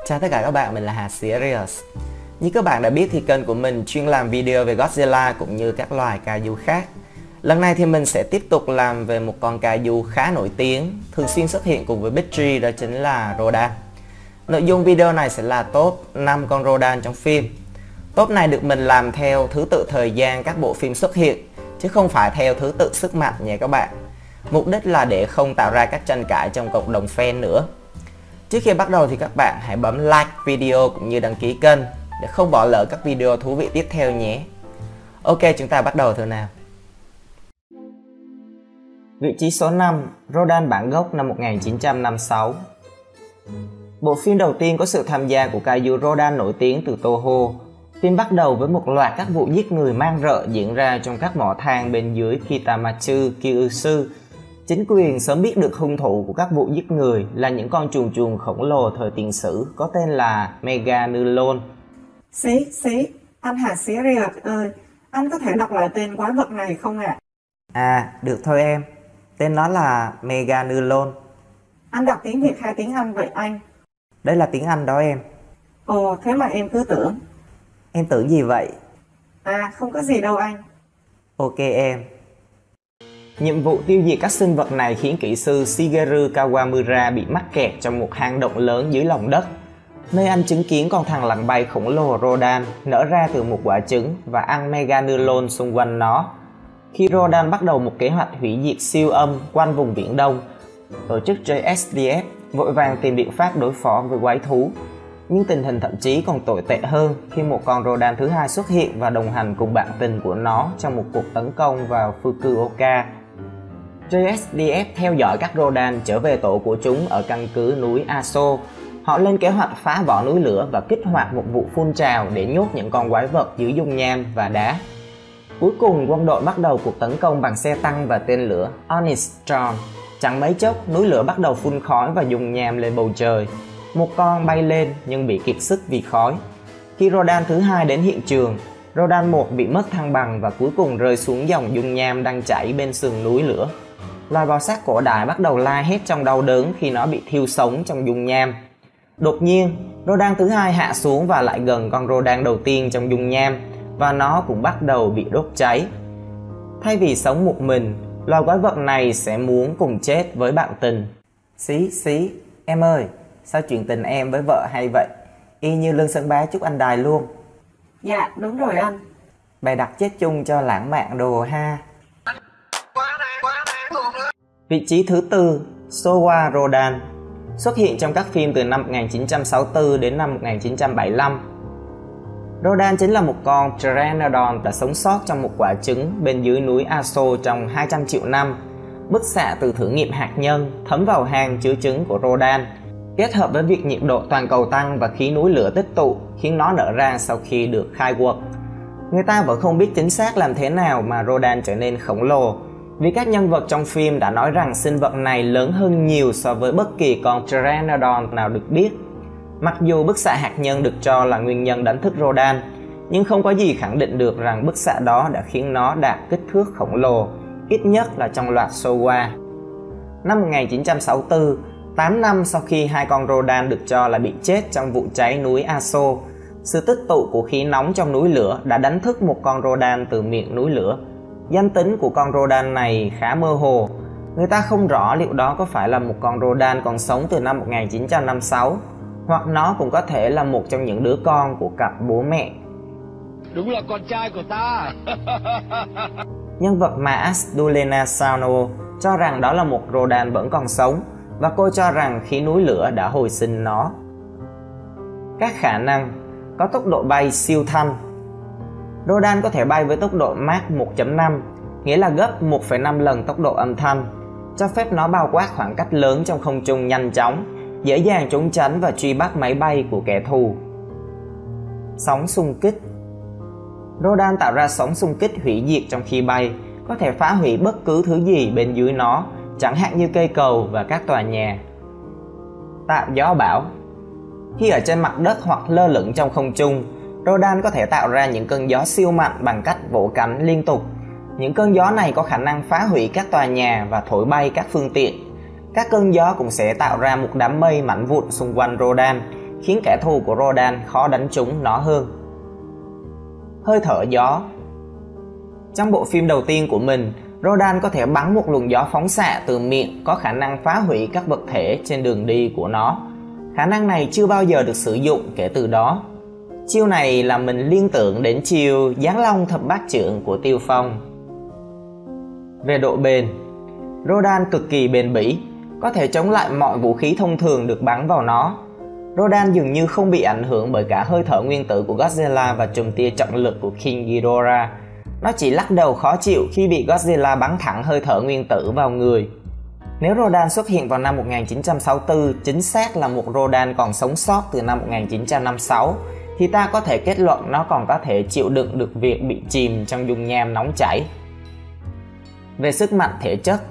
Chào tất cả các bạn, mình là Hà Serious. Như các bạn đã biết thì kênh của mình chuyên làm video về Godzilla cũng như các loài kaiju khác. Lần này thì mình sẽ tiếp tục làm về một con kaiju khá nổi tiếng, thường xuyên xuất hiện cùng với Big Three, đó chính là Rodan. Nội dung video này sẽ là top 5 con Rodan trong phim. Top này được mình làm theo thứ tự thời gian các bộ phim xuất hiện, chứ không phải theo thứ tự sức mạnh nha các bạn. Mục đích là để không tạo ra các tranh cãi trong cộng đồng fan nữa. Trước khi bắt đầu thì các bạn hãy bấm like video cũng như đăng ký kênh để không bỏ lỡ các video thú vị tiếp theo nhé. Ok, chúng ta bắt đầu thôi nào. Vị trí số 5, Rodan bản gốc năm 1956. Bộ phim đầu tiên có sự tham gia của kaiju Rodan nổi tiếng từ Toho. Phim bắt đầu với một loạt các vụ giết người man rợ diễn ra trong các mỏ than bên dưới Kitamatsu Kyushu. Chính quyền sớm biết được hung thủ của các vụ giết người là những con chuồn chuồn khổng lồ thời tiền sử có tên là Meganulon. Xí, anh Hà Serious ơi, anh có thể đọc lại tên quái vật này không ạ? À, được thôi em. Tên nó là Meganulon. Anh đọc tiếng Việt hay tiếng Anh vậy anh? Đây là tiếng Anh đó em. Ồ, thế mà em cứ tưởng. Em tưởng gì vậy? À, không có gì đâu anh. Ok em. Nhiệm vụ tiêu diệt các sinh vật này khiến kỹ sư Shigeru Kawamura bị mắc kẹt trong một hang động lớn dưới lòng đất, nơi anh chứng kiến con thằn lằn bay khổng lồ Rodan nở ra từ một quả trứng và ăn Meganulon xung quanh nó. Khi Rodan bắt đầu một kế hoạch hủy diệt siêu âm quanh vùng Viễn Đông, tổ chức JSDF vội vàng tìm biện pháp đối phó với quái thú. Nhưng tình hình thậm chí còn tồi tệ hơn khi một con Rodan thứ hai xuất hiện và đồng hành cùng bạn tình của nó trong một cuộc tấn công vào Fukuoka. JSDF theo dõi các Rodan trở về tổ của chúng ở căn cứ núi Aso. Họ lên kế hoạch phá vỡ núi lửa và kích hoạt một vụ phun trào để nhốt những con quái vật dưới dung nham và đá. Cuối cùng, quân đội bắt đầu cuộc tấn công bằng xe tăng và tên lửa Onyx Storm. Chẳng mấy chốc, núi lửa bắt đầu phun khói và dung nham lên bầu trời. Một con bay lên nhưng bị kiệt sức vì khói. Khi Rodan thứ hai đến hiện trường, Rodan 1 bị mất thăng bằng và cuối cùng rơi xuống dòng dung nham đang chảy bên sườn núi lửa. Loài bò sát cổ đại bắt đầu la hét trong đau đớn khi nó bị thiêu sống trong dung nham. Đột nhiên, Rodan thứ hai hạ xuống và lại gần con Rodan đầu tiên trong dung nham, và nó cũng bắt đầu bị đốt cháy. Thay vì sống một mình, loài quái vật này sẽ muốn cùng chết với bạn tình. Xí, em ơi, sao chuyện tình em với vợ hay vậy? Y như Lương Sơn Bá chúc anh đài luôn. Dạ, đúng rồi anh. Bày đặt chết chung cho lãng mạn đồ ha. Vị trí thứ tư, Showa Rodan, xuất hiện trong các phim từ năm 1964 đến năm 1975. Rodan chính là một con Pteranodon đã sống sót trong một quả trứng bên dưới núi Aso trong 200 triệu năm. Bức xạ từ thử nghiệm hạt nhân thấm vào hang chứa trứng của Rodan, kết hợp với việc nhiệt độ toàn cầu tăng và khí núi lửa tích tụ khiến nó nở ra sau khi được khai quật. Người ta vẫn không biết chính xác làm thế nào mà Rodan trở nên khổng lồ, vì các nhân vật trong phim đã nói rằng sinh vật này lớn hơn nhiều so với bất kỳ con Pteranodon nào được biết. Mặc dù bức xạ hạt nhân được cho là nguyên nhân đánh thức Rodan, nhưng không có gì khẳng định được rằng bức xạ đó đã khiến nó đạt kích thước khổng lồ, ít nhất là trong loạt Showa. Năm 1964, 8 năm sau khi hai con Rodan được cho là bị chết trong vụ cháy núi Aso, sự tích tụ của khí nóng trong núi lửa đã đánh thức một con Rodan từ miệng núi lửa. Danh tính của con Rodan này khá mơ hồ. Người ta không rõ liệu đó có phải là một con Rodan còn sống từ năm 1956, hoặc nó cũng có thể là một trong những đứa con của cặp bố mẹ. Đúng là con trai của ta. Nhân vật Maas Dulena Sano cho rằng đó là một Rodan vẫn còn sống, và cô cho rằng khí núi lửa đã hồi sinh nó. Các khả năng: có tốc độ bay siêu thanh. Rodan có thể bay với tốc độ Mach 1.5, nghĩa là gấp 1,5 lần tốc độ âm thanh, cho phép nó bao quát khoảng cách lớn trong không trung nhanh chóng, dễ dàng trốn tránh và truy bắt máy bay của kẻ thù. Sóng xung kích. Rodan tạo ra sóng xung kích hủy diệt trong khi bay, có thể phá hủy bất cứ thứ gì bên dưới nó, chẳng hạn như cây cầu và các tòa nhà. Tạo gió bão. Khi ở trên mặt đất hoặc lơ lửng trong không trung, Rodan có thể tạo ra những cơn gió siêu mạnh bằng cách vỗ cánh liên tục. Những cơn gió này có khả năng phá hủy các tòa nhà và thổi bay các phương tiện. Các cơn gió cũng sẽ tạo ra một đám mây mảnh vụn xung quanh Rodan, khiến kẻ thù của Rodan khó đánh trúng nó hơn. Hơi thở gió. Trong bộ phim đầu tiên của mình, Rodan có thể bắn một luồng gió phóng xạ từ miệng có khả năng phá hủy các vật thể trên đường đi của nó. Khả năng này chưa bao giờ được sử dụng kể từ đó. Chiêu này làm mình liên tưởng đến chiêu Giáng Long Thập Bát Chưởng của Tiêu Phong. Về độ bền, Rodan cực kỳ bền bỉ, có thể chống lại mọi vũ khí thông thường được bắn vào nó. Rodan dường như không bị ảnh hưởng bởi cả hơi thở nguyên tử của Godzilla và chùm tia trọng lực của King Ghidorah. Nó chỉ lắc đầu khó chịu khi bị Godzilla bắn thẳng hơi thở nguyên tử vào người. Nếu Rodan xuất hiện vào năm 1964, chính xác là một Rodan còn sống sót từ năm 1956, thì ta có thể kết luận nó còn có thể chịu đựng được việc bị chìm trong dung nham nóng chảy. Về sức mạnh thể chất,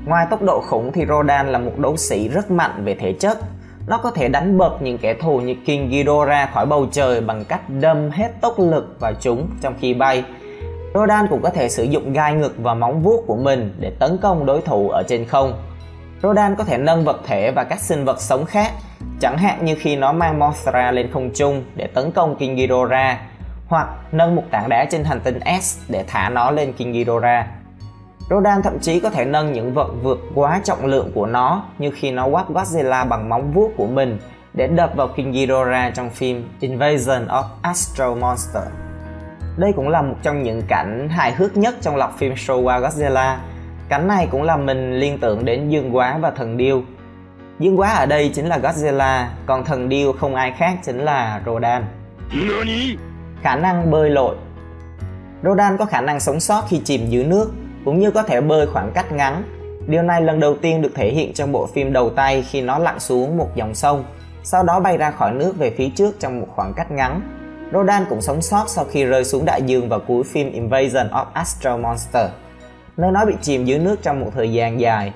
ngoài tốc độ khủng thì Rodan là một đấu sĩ rất mạnh về thể chất. Nó có thể đánh bật những kẻ thù như King Ghidorah khỏi bầu trời bằng cách đâm hết tốc lực vào chúng trong khi bay. Rodan cũng có thể sử dụng gai ngực và móng vuốt của mình để tấn công đối thủ ở trên không. Rodan có thể nâng vật thể và các sinh vật sống khác, chẳng hạn như khi nó mang Mothra lên không trung để tấn công King Ghidorah, hoặc nâng một tảng đá trên hành tinh S để thả nó lên King Ghidorah. Rodan thậm chí có thể nâng những vật vượt quá trọng lượng của nó, như khi nó quắp Godzilla bằng móng vuốt của mình để đập vào King Ghidorah trong phim Invasion of Astro Monster. Đây cũng là một trong những cảnh hài hước nhất trong loạt phim Showa Godzilla. Cảnh này cũng làm mình liên tưởng đến Dương Quá và Thần Điêu. Dương Quá ở đây chính là Godzilla, còn Thần Điêu không ai khác chính là Rodan. Khả năng bơi lội. Rodan có khả năng sống sót khi chìm dưới nước, cũng như có thể bơi khoảng cách ngắn. Điều này lần đầu tiên được thể hiện trong bộ phim đầu tay khi nó lặn xuống một dòng sông, sau đó bay ra khỏi nước về phía trước trong một khoảng cách ngắn. Rodan cũng sống sót sau khi rơi xuống đại dương vào cuối phim Invasion of Astro Monster, nơi nó bị chìm dưới nước trong một thời gian dài.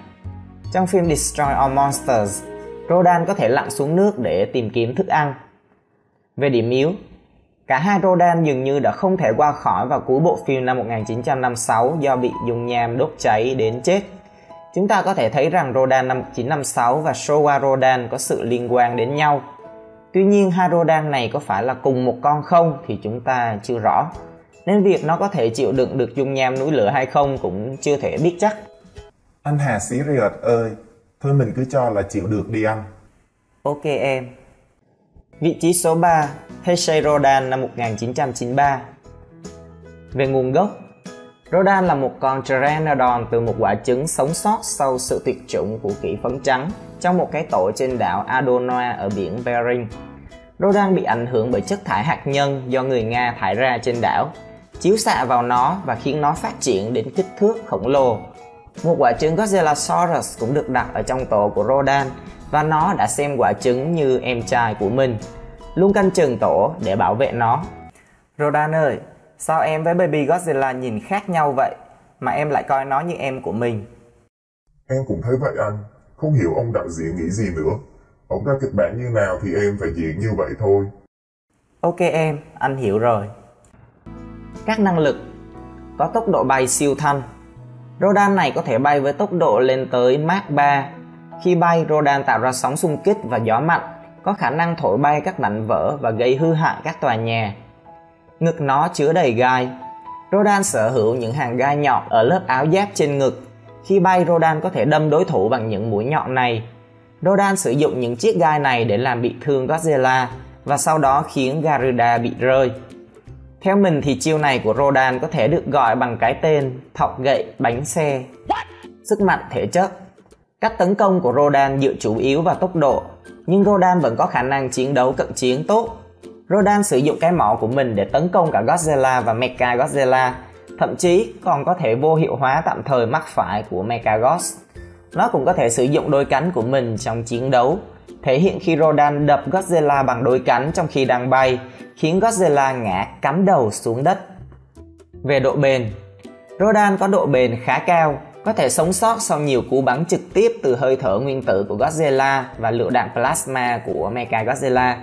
Trong phim Destroy All Monsters, Rodan có thể lặn xuống nước để tìm kiếm thức ăn. Về điểm yếu, cả hai Rodan dường như đã không thể qua khỏi vào cuối bộ phim năm 1956 do bị dung nham đốt cháy đến chết. Chúng ta có thể thấy rằng Rodan năm 1956 và Showa Rodan có sự liên quan đến nhau. Tuy nhiên hai Rodan này có phải là cùng một con không thì chúng ta chưa rõ, nên việc nó có thể chịu đựng được dung nham núi lửa hay không cũng chưa thể biết chắc. Anh Hà Sirius ơi, thôi mình cứ cho là chịu được đi anh. Ok em. Vị trí số 3, Heisei Rodan năm 1993. Về nguồn gốc, Rodan là một con Pteranodon từ một quả trứng sống sót sau sự tuyệt chủng của kỷ phấn trắng trong một cái tổ trên đảo Adonoa ở biển Bering. Rodan bị ảnh hưởng bởi chất thải hạt nhân do người Nga thải ra trên đảo, chiếu xạ vào nó và khiến nó phát triển đến kích thước khổng lồ. Một quả trứng Godzillasaurus cũng được đặt ở trong tổ của Rodan, và nó đã xem quả trứng như em trai của mình, luôn canh chừng tổ để bảo vệ nó. Rodan ơi, sao em với Baby Godzilla nhìn khác nhau vậy, mà em lại coi nó như em của mình? Em cũng thấy vậy anh, không hiểu ông đạo diễn nghĩ gì nữa. Ông ra kịch bản như nào thì em phải diễn như vậy thôi. Ok em, anh hiểu rồi. Các năng lực. Có tốc độ bay siêu thanh. Rodan này có thể bay với tốc độ lên tới Mach 3. Khi bay, Rodan tạo ra sóng xung kích và gió mạnh, có khả năng thổi bay các mảnh vỡ và gây hư hại các tòa nhà. Ngực nó chứa đầy gai. Rodan sở hữu những hàng gai nhọn ở lớp áo giáp trên ngực. Khi bay, Rodan có thể đâm đối thủ bằng những mũi nhọn này. Rodan sử dụng những chiếc gai này để làm bị thương Godzilla và sau đó khiến Garuda bị rơi. Theo mình thì chiêu này của Rodan có thể được gọi bằng cái tên thọc gậy bánh xe. Sức mạnh thể chất. Cách tấn công của Rodan dựa chủ yếu vào tốc độ, nhưng Rodan vẫn có khả năng chiến đấu cận chiến tốt. Rodan sử dụng cái mỏ của mình để tấn công cả Godzilla và Mechagodzilla, thậm chí còn có thể vô hiệu hóa tạm thời mắt phải của Mechagodzilla. Nó cũng có thể sử dụng đôi cánh của mình trong chiến đấu, thể hiện khi Rodan đập Godzilla bằng đôi cánh trong khi đang bay, khiến Godzilla ngã cắm đầu xuống đất. Về độ bền, Rodan có độ bền khá cao, có thể sống sót sau nhiều cú bắn trực tiếp từ hơi thở nguyên tử của Godzilla và lựu đạn plasma của Mechagodzilla.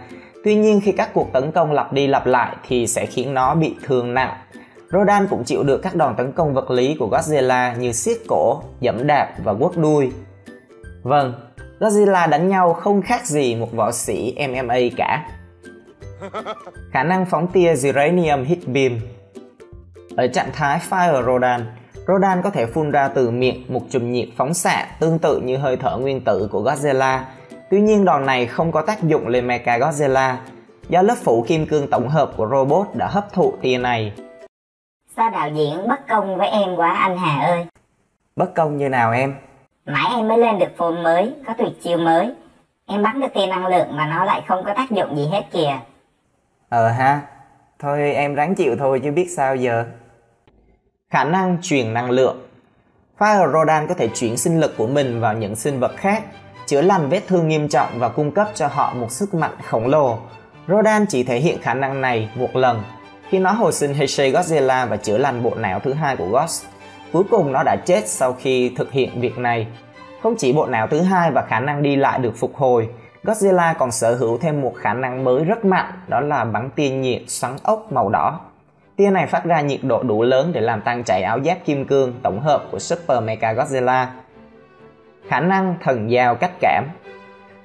Tuy nhiên khi các cuộc tấn công lặp đi lặp lại thì sẽ khiến nó bị thương nặng. Rodan cũng chịu được các đòn tấn công vật lý của Godzilla như siết cổ, giẫm đạp và quất đuôi. Vâng, Godzilla đánh nhau không khác gì một võ sĩ MMA cả. Khả năng phóng tia Uranium Hit Beam. Ở trạng thái Fire Rodan, Rodan có thể phun ra từ miệng một chùm nhiệt phóng xạ tương tự như hơi thở nguyên tử của Godzilla. Tuy nhiên đòn này không có tác dụng lên Mechagodzilla, do lớp phủ kim cương tổng hợp của robot đã hấp thụ tia này. Sao đạo diễn bất công với em quá anh Hà ơi? Bất công như nào em? Mãi em mới lên được form mới, có tuyệt chiêu mới. Em bắn được tia năng lượng mà nó lại không có tác dụng gì hết kìa. Ha, thôi em ráng chịu thôi chứ biết sao giờ. Khả năng truyền năng lượng. Fire Rodan có thể chuyển sinh lực của mình vào những sinh vật khác, chữa lành vết thương nghiêm trọng và cung cấp cho họ một sức mạnh khổng lồ. Rodan chỉ thể hiện khả năng này một lần, khi nó hồi sinh Heisei Godzilla và chữa lành bộ não thứ hai của Ghost. Cuối cùng nó đã chết sau khi thực hiện việc này. Không chỉ bộ não thứ hai và khả năng đi lại được phục hồi, Godzilla còn sở hữu thêm một khả năng mới rất mạnh, đó là bắn tia nhiệt xoắn ốc màu đỏ. Tia này phát ra nhiệt độ đủ lớn để làm tan chảy áo giáp kim cương tổng hợp của Super Mechagodzilla. Khả năng thần giao cách cảm.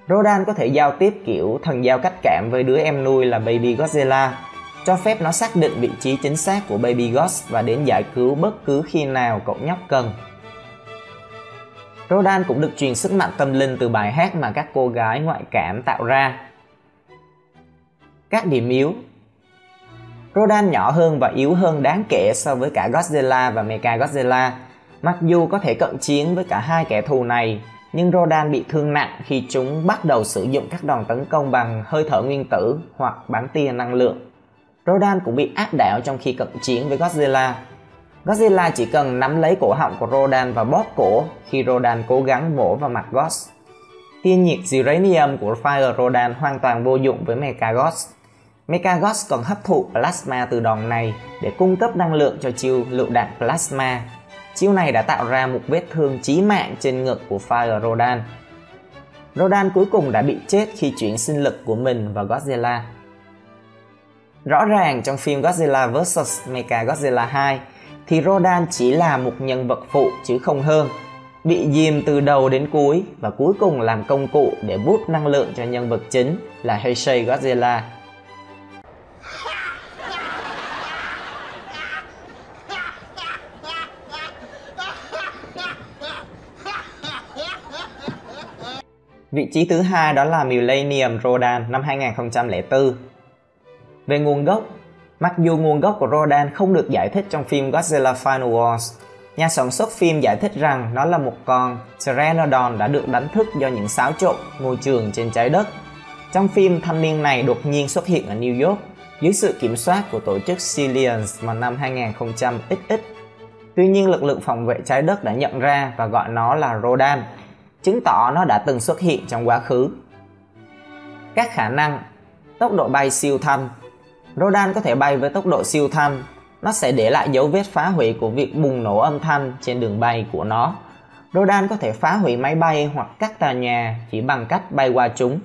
Rodan có thể giao tiếp kiểu thần giao cách cảm với đứa em nuôi là Baby Godzilla, cho phép nó xác định vị trí chính xác của Baby Ghost và đến giải cứu bất cứ khi nào cậu nhóc cần. Rodan cũng được truyền sức mạnh tâm linh từ bài hát mà các cô gái ngoại cảm tạo ra. Các điểm yếu. Rodan nhỏ hơn và yếu hơn đáng kể so với cả Godzilla và Mechagodzilla. Mặc dù có thể cận chiến với cả hai kẻ thù này, nhưng Rodan bị thương nặng khi chúng bắt đầu sử dụng các đòn tấn công bằng hơi thở nguyên tử hoặc bắn tia năng lượng. Rodan cũng bị áp đảo trong khi cận chiến với Godzilla. Godzilla chỉ cần nắm lấy cổ họng của Rodan và bóp cổ khi Rodan cố gắng vỗ vào mặt Ghost. Tia nhiệt Uranium của Fire Rodan hoàn toàn vô dụng với Mechagost. Mechagost còn hấp thụ plasma từ đòn này để cung cấp năng lượng cho chiêu lựu đạn plasma. Chiêu này đã tạo ra một vết thương chí mạng trên ngực của Fire Rodan. Rodan cuối cùng đã bị chết khi chuyển sinh lực của mình vào Godzilla. Rõ ràng trong phim Godzilla vs Mechagodzilla 2 thì Rodan chỉ là một nhân vật phụ chứ không hơn, bị dìm từ đầu đến cuối và cuối cùng làm công cụ để boost năng lượng cho nhân vật chính là Heisei Godzilla. Vị trí thứ hai đó là Millennium Rodan năm 2004. Về nguồn gốc, mặc dù nguồn gốc của Rodan không được giải thích trong phim Godzilla Final Wars, nhà sản xuất phim giải thích rằng nó là một con Pteranodon đã được đánh thức do những xáo trộn môi trường trên trái đất. Trong phim, thanh niên này đột nhiên xuất hiện ở New York dưới sự kiểm soát của tổ chức Sillians vào năm 2000XX. Tuy nhiên, lực lượng phòng vệ trái đất đã nhận ra và gọi nó là Rodan, chứng tỏ nó đã từng xuất hiện trong quá khứ. Các khả năng: tốc độ bay siêu thanh. Rodan có thể bay với tốc độ siêu thanh. Nó sẽ để lại dấu vết phá hủy của việc bùng nổ âm thanh trên đường bay của nó. Rodan có thể phá hủy máy bay hoặc các tòa nhà chỉ bằng cách bay qua chúng,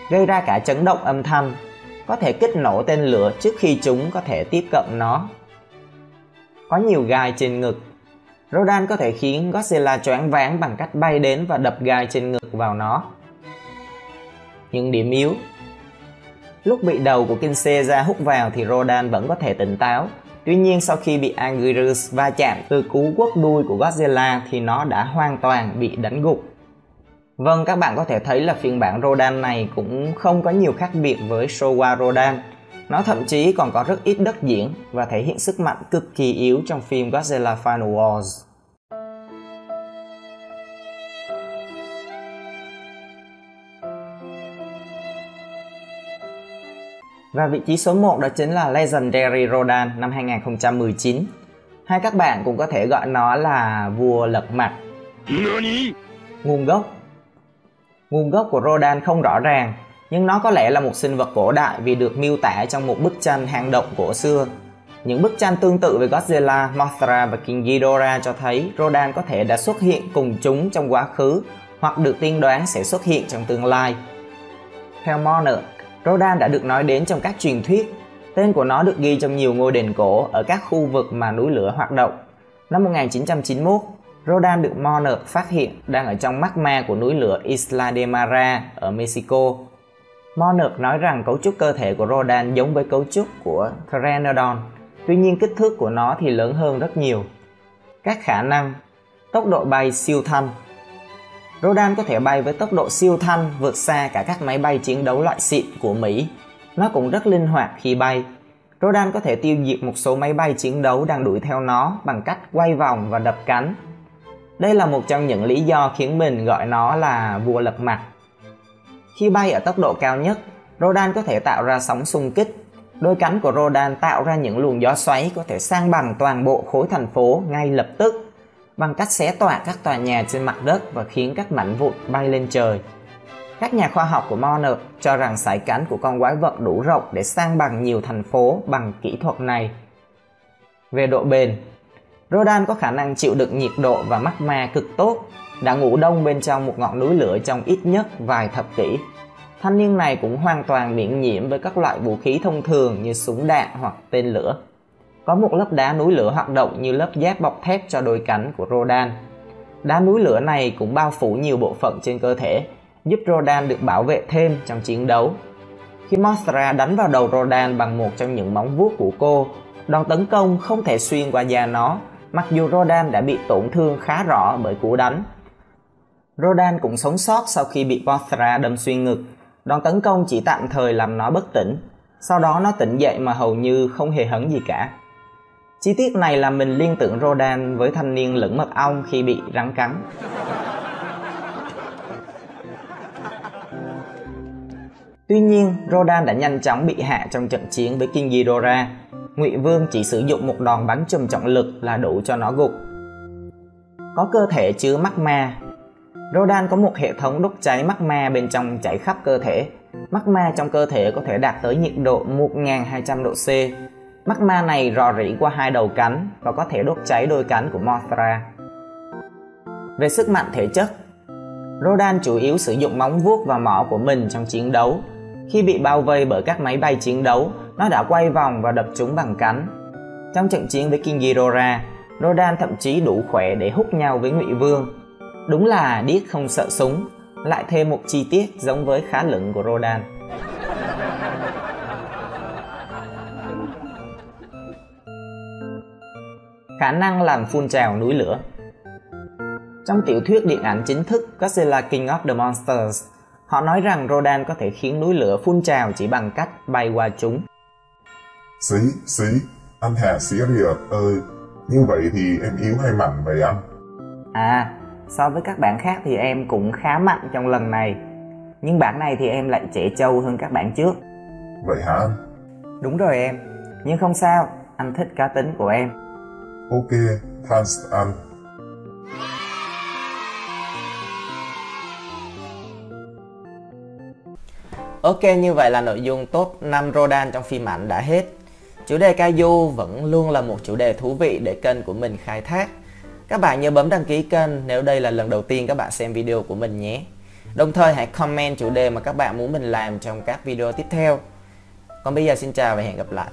gây ra cả chấn động âm thanh, có thể kích nổ tên lửa trước khi chúng có thể tiếp cận nó. Có nhiều gai trên ngực. Rodan có thể khiến Godzilla choáng váng bằng cách bay đến và đập gai trên ngực vào nó. Những điểm yếu: lúc bị đầu của Kinshasa hút vào thì Rodan vẫn có thể tỉnh táo. Tuy nhiên sau khi bị Anguirus va chạm từ cú quất đuôi của Godzilla thì nó đã hoàn toàn bị đánh gục. Vâng, các bạn có thể thấy là phiên bản Rodan này cũng không có nhiều khác biệt với Showa Rodan. Nó thậm chí còn có rất ít đất diễn và thể hiện sức mạnh cực kỳ yếu trong phim Godzilla Final Wars. Và vị trí số 1 đó chính là Legendary Rodan năm 2019. Hay các bạn cũng có thể gọi nó là vua lật mặt. Nguồn gốc của Rodan không rõ ràng, nhưng nó có lẽ là một sinh vật cổ đại vì được miêu tả trong một bức tranh hang động cổ xưa. Những bức tranh tương tự với Godzilla, Mothra và King Ghidorah cho thấy Rodan có thể đã xuất hiện cùng chúng trong quá khứ hoặc được tiên đoán sẽ xuất hiện trong tương lai. Theo Monarch, Rodan đã được nói đến trong các truyền thuyết. Tên của nó được ghi trong nhiều ngôi đền cổ ở các khu vực mà núi lửa hoạt động. Năm 1991, Rodan được Monarch phát hiện đang ở trong magma của núi lửa Isla de Mara ở Mexico. Monarch nói rằng cấu trúc cơ thể của Rodan giống với cấu trúc của Pteranodon, tuy nhiên kích thước của nó thì lớn hơn rất nhiều. Các khả năng: tốc độ bay siêu thanh. Rodan có thể bay với tốc độ siêu thanh, vượt xa cả các máy bay chiến đấu loại xịn của Mỹ. Nó cũng rất linh hoạt khi bay. Rodan có thể tiêu diệt một số máy bay chiến đấu đang đuổi theo nó bằng cách quay vòng và đập cánh. Đây là một trong những lý do khiến mình gọi nó là vua lật mặt. Khi bay ở tốc độ cao nhất, Rodan có thể tạo ra sóng xung kích. Đôi cánh của Rodan tạo ra những luồng gió xoáy có thể san bằng toàn bộ khối thành phố ngay lập tức, bằng cách xé toạc các tòa nhà trên mặt đất và khiến các mảnh vụn bay lên trời. Các nhà khoa học của Monarch cho rằng sải cánh của con quái vật đủ rộng để san bằng nhiều thành phố bằng kỹ thuật này. Về độ bền, Rodan có khả năng chịu đựng nhiệt độ và magma cực tốt, đã ngủ đông bên trong một ngọn núi lửa trong ít nhất vài thập kỷ. Thanh niên này cũng hoàn toàn miễn nhiễm với các loại vũ khí thông thường như súng đạn hoặc tên lửa. Có một lớp đá núi lửa hoạt động như lớp giáp bọc thép cho đôi cánh của Rodan. Đá núi lửa này cũng bao phủ nhiều bộ phận trên cơ thể, giúp Rodan được bảo vệ thêm trong chiến đấu. Khi Mothra đánh vào đầu Rodan bằng một trong những móng vuốt của cô, đòn tấn công không thể xuyên qua da nó, mặc dù Rodan đã bị tổn thương khá rõ bởi cú đánh. Rodan cũng sống sót sau khi bị Mothra đâm xuyên ngực. Đòn tấn công chỉ tạm thời làm nó bất tỉnh, sau đó nó tỉnh dậy mà hầu như không hề hấn gì cả. Chi tiết này làm mình liên tưởng Rodan với thanh niên lửng mật ong khi bị rắn cắn. Tuy nhiên, Rodan đã nhanh chóng bị hạ trong trận chiến với King Ghidorah. Ngụy Vương chỉ sử dụng một đòn bắn trùm trọng lực là đủ cho nó gục. Có cơ thể chứa magma. Rodan có một hệ thống đốt cháy magma bên trong chảy khắp cơ thể. Magma trong cơ thể có thể đạt tới nhiệt độ 1200 độ C. Magma này rò rỉ qua hai đầu cánh và có thể đốt cháy đôi cánh của Mothra. Về sức mạnh thể chất, Rodan chủ yếu sử dụng móng vuốt và mỏ của mình trong chiến đấu. Khi bị bao vây bởi các máy bay chiến đấu, nó đã quay vòng và đập chúng bằng cánh. Trong trận chiến với King Ghidorah, Rodan thậm chí đủ khỏe để húc nhau với Ngụy Vương. Đúng là điếc không sợ súng, lại thêm một chi tiết giống với khá lửng của Rodan. Khả năng làm phun trào núi lửa. Trong tiểu thuyết điện ảnh chính thức Godzilla King of the Monsters, họ nói rằng Rodan có thể khiến núi lửa phun trào chỉ bằng cách bay qua chúng. Xí, anh Hà Sirius ơi, như vậy thì em yếu hay mạnh vậy anh? À, so với các bạn khác thì em cũng khá mạnh trong lần này, nhưng bản này thì em lại trẻ trâu hơn các bạn trước. Vậy hả anh? Đúng rồi em, nhưng không sao, anh thích cá tính của em. Ok, thanks anh. Ok, như vậy là nội dung top 5 Rodan trong phim ảnh đã hết. Chủ đề Kaiju vẫn luôn là một chủ đề thú vị để kênh của mình khai thác. Các bạn nhớ bấm đăng ký kênh nếu đây là lần đầu tiên các bạn xem video của mình nhé. Đồng thời hãy comment chủ đề mà các bạn muốn mình làm trong các video tiếp theo. Còn bây giờ xin chào và hẹn gặp lại.